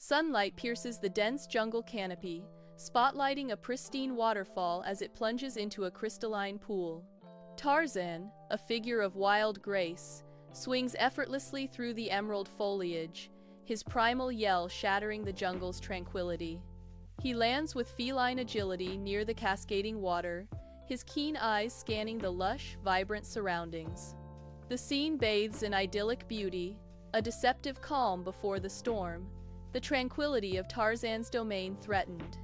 Sunlight pierces the dense jungle canopy, spotlighting a pristine waterfall as it plunges into a crystalline pool. Tarzan, a figure of wild grace, swings effortlessly through the emerald foliage, his primal yell shattering the jungle's tranquility. He lands with feline agility near the cascading water, his keen eyes scanning the lush, vibrant surroundings. The scene bathes in idyllic beauty, a deceptive calm before the storm, the tranquility of Tarzan's domain threatened.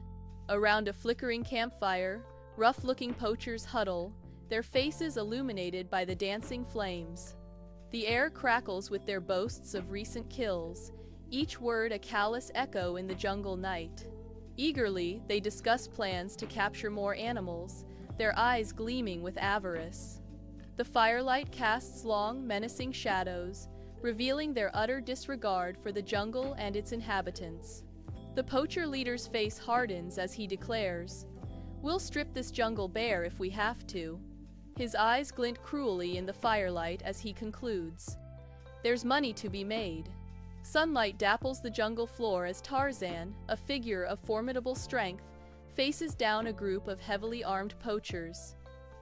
Around a flickering campfire, rough-looking poachers huddle, their faces illuminated by the dancing flames. The air crackles with their boasts of recent kills, each word a callous echo in the jungle night. Eagerly, they discuss plans to capture more animals, their eyes gleaming with avarice. The firelight casts long, menacing shadows, revealing their utter disregard for the jungle and its inhabitants. The poacher leader's face hardens as he declares, "We'll strip this jungle bare if we have to." His eyes glint cruelly in the firelight as he concludes, "There's money to be made." Sunlight dapples the jungle floor as Tarzan, a figure of formidable strength, faces down a group of heavily armed poachers.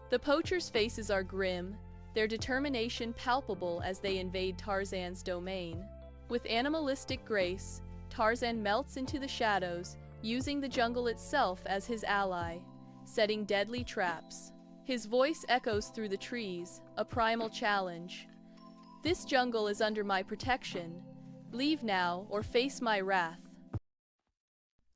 The poachers' faces are grim, their determination palpable as they invade Tarzan's domain. With animalistic grace, Tarzan melts into the shadows, using the jungle itself as his ally, setting deadly traps. His voice echoes through the trees, a primal challenge. "This jungle is under my protection. Leave now or face my wrath."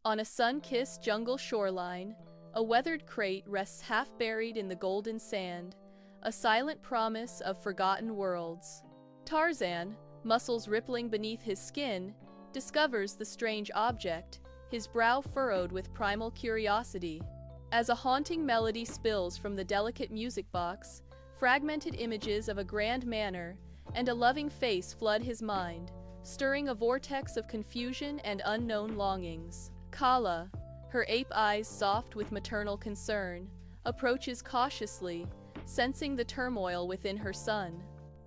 On a sun-kissed jungle shoreline, a weathered crate rests half-buried in the golden sand, a silent promise of forgotten worlds. Tarzan, muscles rippling beneath his skin, discovers the strange object, his brow furrowed with primal curiosity. As a haunting melody spills from the delicate music box, fragmented images of a grand manor and a loving face flood his mind, stirring a vortex of confusion and unknown longings. Kala, her ape eyes soft with maternal concern, approaches cautiously, sensing the turmoil within her son.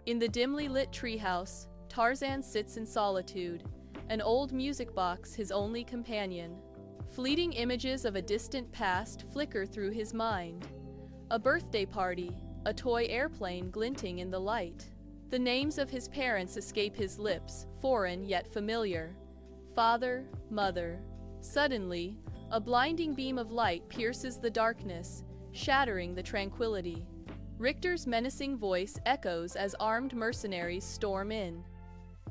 In the dimly lit treehouse, Tarzan sits in solitude, an old music box his only companion. Fleeting images of a distant past flicker through his mind. A birthday party, a toy airplane glinting in the light. The names of his parents escape his lips, foreign yet familiar. Father, mother. Suddenly, a blinding beam of light pierces the darkness, shattering the tranquility. Richter's menacing voice echoes as armed mercenaries storm in.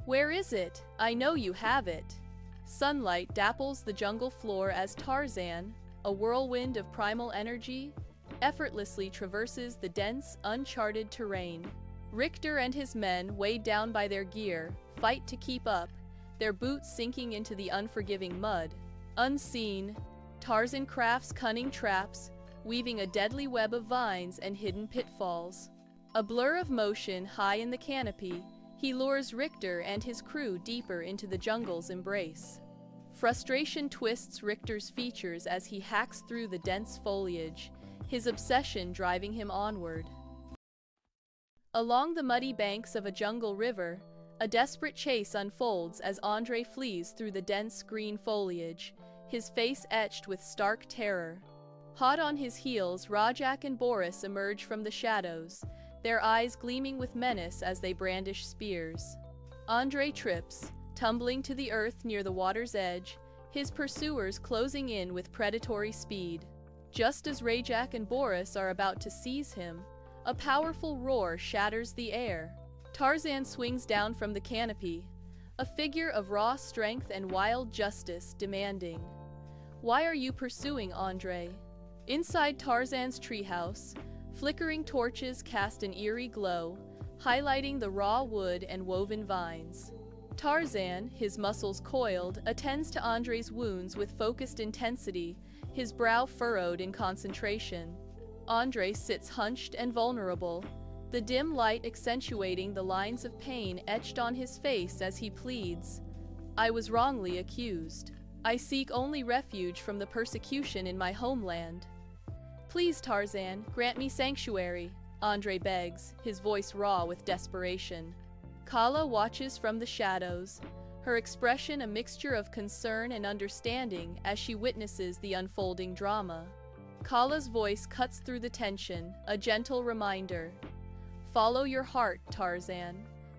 "Where is it? I know you have it." Sunlight dapples the jungle floor as Tarzan, a whirlwind of primal energy, effortlessly traverses the dense, uncharted terrain. Richter and his men, weighed down by their gear, fight to keep up, their boots sinking into the unforgiving mud. Unseen, Tarzan crafts cunning traps, weaving a deadly web of vines and hidden pitfalls. A blur of motion high in the canopy, he lures Richter and his crew deeper into the jungle's embrace. Frustration twists Richter's features as he hacks through the dense foliage, his obsession driving him onward. Along the muddy banks of a jungle river, a desperate chase unfolds as Andre flees through the dense green foliage, his face etched with stark terror. Hot on his heels, Rajak and Boris emerge from the shadows, their eyes gleaming with menace as they brandish spears. Andre trips, tumbling to the earth near the water's edge, his pursuers closing in with predatory speed. Just as Rajak and Boris are about to seize him, a powerful roar shatters the air. Tarzan swings down from the canopy, a figure of raw strength and wild justice, demanding, "Why are you pursuing Andre?" Inside Tarzan's treehouse, flickering torches cast an eerie glow, highlighting the raw wood and woven vines. Tarzan, his muscles coiled, attends to Andre's wounds with focused intensity, his brow furrowed in concentration. Andre sits hunched and vulnerable, the dim light accentuating the lines of pain etched on his face as he pleads, "I was wrongly accused. I seek only refuge from the persecution in my homeland. Please, Tarzan, grant me sanctuary," Andre begs, his voice raw with desperation. Kala watches from the shadows, her expression a mixture of concern and understanding as she witnesses the unfolding drama. Kala's voice cuts through the tension, a gentle reminder. Follow your heart, Tarzan.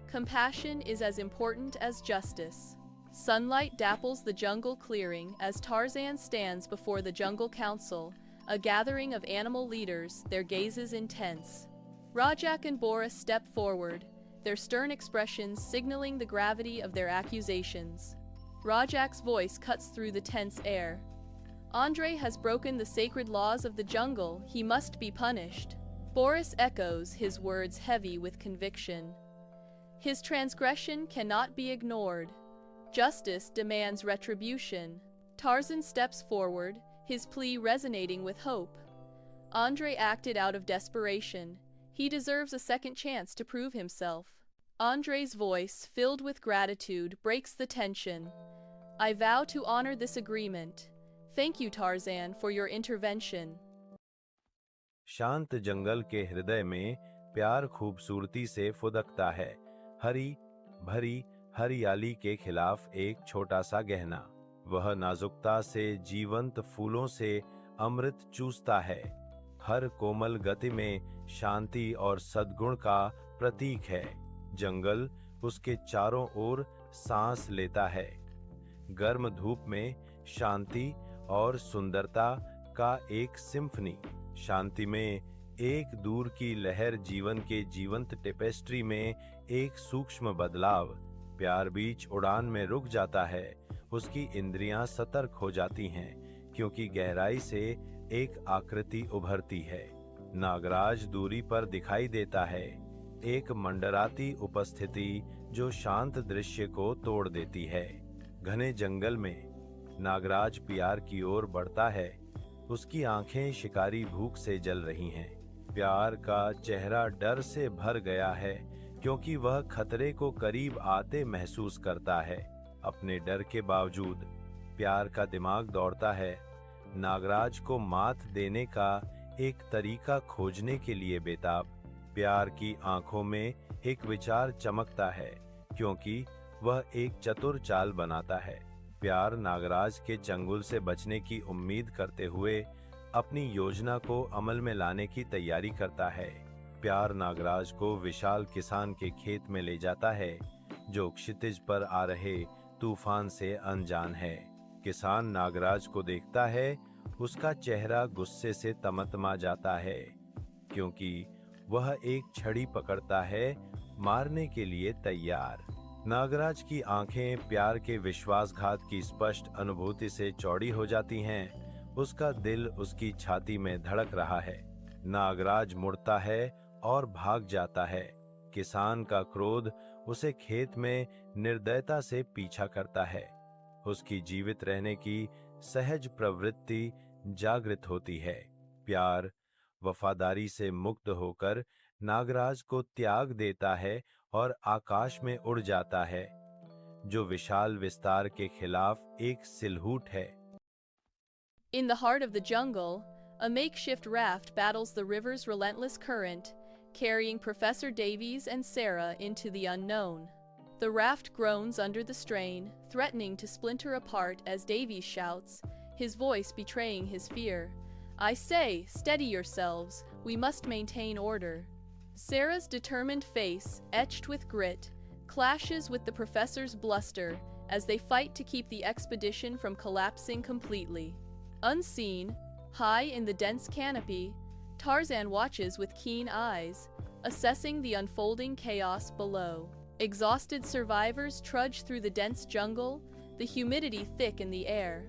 Compassion is as important as justice. Sunlight dapples the jungle clearing as Tarzan stands before the Jungle Council, a gathering of animal leaders, their gazes intense. Rajak and Boris step forward, their stern expressions signaling the gravity of their accusations. Rajak's voice cuts through the tense air. Andre has broken the sacred laws of the jungle, he must be punished. Boris echoes, his words heavy with conviction. His transgression cannot be ignored. Justice demands retribution. Tarzan steps forward, his plea resonating with hope. Andre acted out of desperation. He deserves a second chance to prove himself. Andre's voice, filled with gratitude, breaks the tension. I vow to honor this agreement. Thank you, Tarzan, for your intervention. शांत जंगल के हृदय में प्यार खूबसूरती से फुदकता है। हरी भरी हरियाली के खिलाफ एक छोटा सा गहना। वह नाजुकता से जीवंत फूलों से अमृत चूसता है। हर कोमल गति में शांति और सद्गुण का प्रतीक है। जंगल उसके चारों ओर सांस लेता है। गर्म धूप में शांति और सुंदरता का एक सिम्फनी। शांति में एक दूर की लहर, जीवन के जीवंत टेपेस्ट्री में एक सूक्ष्म बदलाव। प्यार बीच उड़ान में रुक जाता है। उसकी इंद्रियां सतर्क हो जाती हैं, क्योंकि गहराई से एक आकृति उभरती है। नागराज दूरी पर दिखाई देता है, एक मंडराती उपस्थिति जो शांत दृश्य को तोड़ देती है। घने जंगल में नागराज प्यार की ओर बढ़ता है। उसकी आंखें शिकारी भूख से जल रही हैं। प्यार का चेहरा डर से भर गया है, क्योंकि वह खतरे को करीब आते महसूस करता है। अपने डर के बावजूद प्यार का दिमाग दौड़ता है, नागराज को मात देने का एक तरीका खोजने के लिए बेताब। प्यार की आंखों में एक विचार चमकता है, क्योंकि वह एक चतुर चाल बनाता है। प्यार नागराज के चंगुल से बचने की उम्मीद करते हुए अपनी योजना को अमल में लाने की तैयारी करता है। प्यार नागराज को विशाल किसान के खेत में ले जाता है, जो क्षितिज पर आ रहे तूफान से अनजान है। किसान नागराज को देखता है, उसका चेहरा गुस्से से तमतमा जाता है, क्योंकि वह एक छड़ी पकड़ता है, मारने के लिए तैयार। नागराज की आंखें प्यार के विश्वासघात की स्पष्ट अनुभूति से चौड़ी हो जाती हैं। उसका दिल उसकी छाती में धड़क रहा है। नागराज मुड़ता है और भाग जाता है। किसान का क्रोध उसे खेत में निर्दयता से पीछा करता है। उसकी जीवित रहने की सहज प्रवृत्ति जागृत होती है। प्यार वफादारी से मुक्त होकर नागराज को त्याग देता है और आकाश में उड़ जाता है, जो विशाल विस्तार के खिलाफ एक सिलहूट है। In the heart of the jungle, a makeshift raft battles the river's relentless current, carrying Professor Davies and Sarah into the unknown. The raft groans under the strain, threatening to splinter apart as Davies shouts, his voice betraying his fear. I say, steady yourselves, we must maintain order. Sarah's determined face, etched with grit, clashes with the professor's bluster as they fight to keep the expedition from collapsing completely. Unseen, high in the dense canopy, Tarzan watches with keen eyes, assessing the unfolding chaos below. Exhausted survivors trudge through the dense jungle, the humidity thick in the air.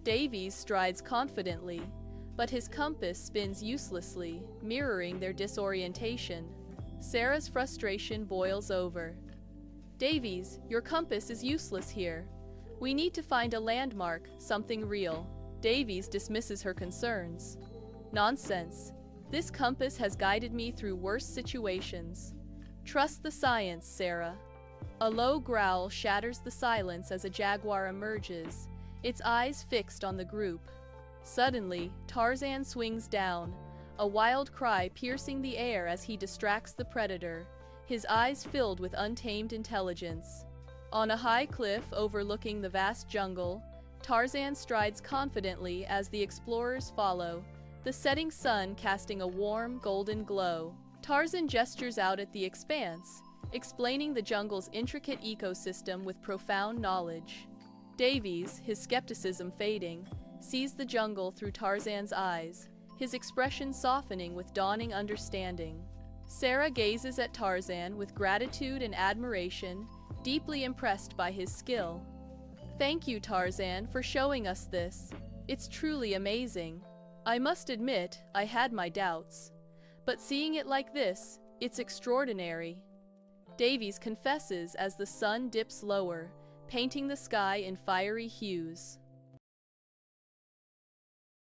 Davies strides confidently, but his compass spins uselessly, mirroring their disorientation. Sarah's frustration boils over. Davies, your compass is useless here. We need to find a landmark, something real. Davies dismisses her concerns. Nonsense. This compass has guided me through worse situations. Trust the science, Sarah. A low growl shatters the silence as a jaguar emerges, its eyes fixed on the group. Suddenly, Tarzan swings down, a wild cry piercing the air as he distracts the predator, his eyes filled with untamed intelligence. On a high cliff overlooking the vast jungle, Tarzan strides confidently as the explorers follow, the setting sun casting a warm, golden glow. Tarzan gestures out at the expanse, explaining the jungle's intricate ecosystem with profound knowledge. Davies, his skepticism fading, sees the jungle through Tarzan's eyes, his expression softening with dawning understanding. Sarah gazes at Tarzan with gratitude and admiration, deeply impressed by his skill. "Thank you, Tarzan, for showing us this. It's truly amazing. I must admit, I had my doubts. But seeing it like this, it's extraordinary." Davies confesses as the sun dips lower, painting the sky in fiery hues.